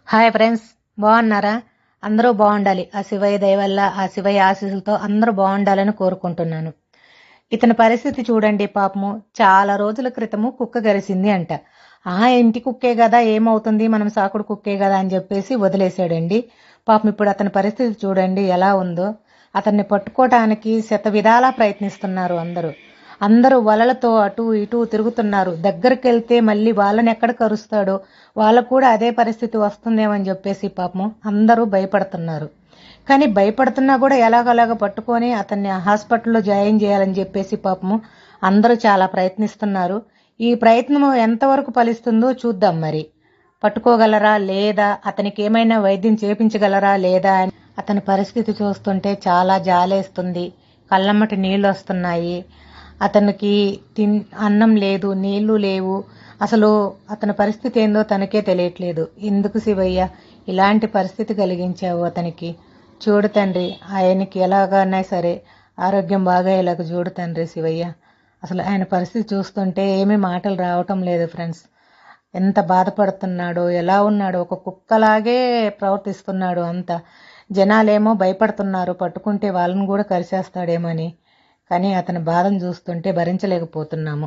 Hi friends, బాగున్నారా? అందరూ బాగుండాలి. ఆ శివయ్య దయ వల్ల, ఆ శివయ్య ఆశీస్సులతో అందరూ బాగుండాలని కోరుకుంటున్నాను. ఇతని పరిస్థితి చూడండి. పాపము చాలా రోజుల క్రితము కుక్క గరిసింది అంట. ఇంటి కుక్కే కదా, ఏమవుతుంది, మనం సాకుడు కుక్కే కదా అని చెప్పేసి వదిలేశాడండి. పాపం ఇప్పుడు అతని పరిస్థితి చూడండి ఎలా ఉందో. అతన్ని పట్టుకోవటానికి శత విధాలా ప్రయత్నిస్తున్నారు అందరూ. అందరూ వలలతో అటు ఇటు తిరుగుతున్నారు. దగ్గరికి వెళ్తే మళ్ళీ వాళ్ళని ఎక్కడ కరుస్తాడో, వాళ్ళకు కూడా అదే పరిస్థితి వస్తుందేమని చెప్పేసి పాపం అందరూ భయపడుతున్నారు. కానీ భయపడుతున్నా కూడా ఎలాగలాగ పట్టుకొని అతన్ని హాస్పిటల్లో జాయిన్ చేయాలని చెప్పేసి పాపము అందరూ చాలా ప్రయత్నిస్తున్నారు. ఈ ప్రయత్నం ఎంతవరకు ఫలిస్తుందో చూద్దాం. మరి పట్టుకోగలరా లేదా, అతనికి ఏమైనా వైద్యం చేపించగలరా లేదా అని అతని పరిస్థితి చూస్తుంటే చాలా జాలేస్తుంది. కళ్ళమ్మటి నీళ్ళు వస్తున్నాయి. అతనికి అన్నం లేదు, నీళ్లు లేవు. అసలు అతని పరిస్థితి ఏందో తనకే తెలియట్లేదు. ఎందుకు శివయ్య ఇలాంటి పరిస్థితి కలిగించావు అతనికి? చూడు తండ్రి, ఆయనకి ఎలాగైనా సరే ఆరోగ్యం బాగా చూడు తండ్రి శివయ్య. అసలు ఆయన పరిస్థితి చూస్తుంటే ఏమీ మాటలు రావటం లేదు ఫ్రెండ్స్. ఎంత బాధపడుతున్నాడో, ఎలా ఉన్నాడో, ఒక కుక్కలాగే ప్రవర్తిస్తున్నాడు అంతా. జనాలేమో భయపడుతున్నారు, పట్టుకుంటే వాళ్ళని కూడా కరిచేస్తాడేమని. కానీ అతని బాధను చూస్తుంటే భరించలేకపోతున్నాము.